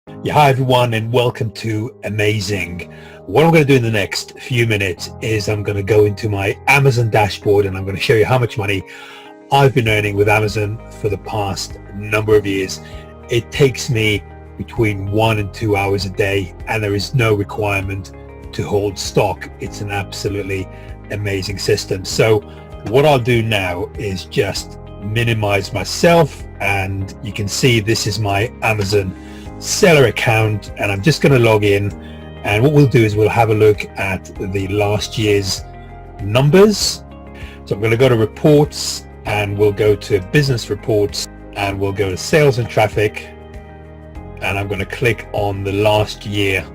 Yeah, hi everyone and welcome to AMZNG. What I'm going to do in the next few minutes is I'm going to go into my Amazon dashboard and I'm going to show you how much money I've been earning with Amazon for the past number of years. It takes me between 1 and 2 hours a day and there is no requirement to hold stock. It's an absolutely amazing system. So what I'll do now is just minimize myself, and you can see this is my Amazon seller account, and I'm just going to log in, and what we'll do is we'll have a look at the last year's numbers. So I'm going to go to reports and we'll go to business reports and we'll go to sales and traffic, and I'm going to click on the last year,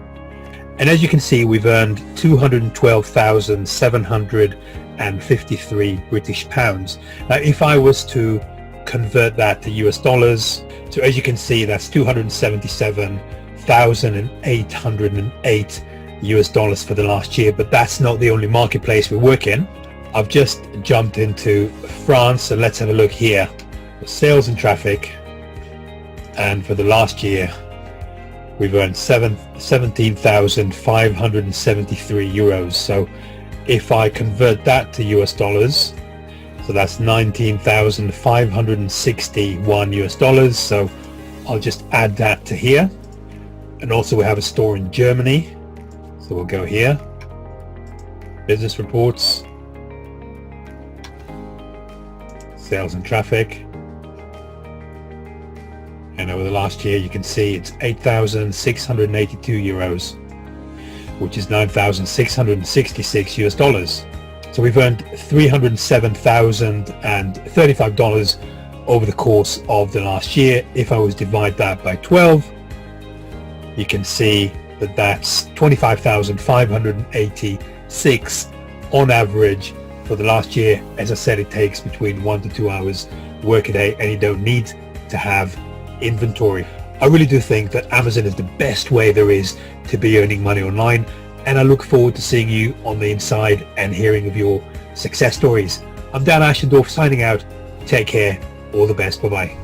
and as you can see we've earned 212,753 British pounds. Now if I was to convert that to US dollars, so as you can see that's 277,808 US dollars for the last year. But that's not the only marketplace we work in. I've just jumped into France, so let's have a look here. Sales and traffic, and for the last year we've earned 17,573 euros. So if I convert that to US dollars, so that's 19,561 US dollars. So I'll just add that to here. And also we have a store in Germany. So we'll go here, business reports, sales and traffic. And over the last year, you can see it's 8,682 euros, which is 9,666 US dollars. So we've earned $307,035 over the course of the last year. If I was to divide that by 12, you can see that that's 25,586 on average for the last year. As I said, it takes between 1 to 2 hours work a day, and you don't need to have inventory. I really do think that Amazon is the best way there is to be earning money online, and I look forward to seeing you on the inside and hearing of your success stories. I'm Dan Ashendorf signing out. Take care. All the best. Bye-bye.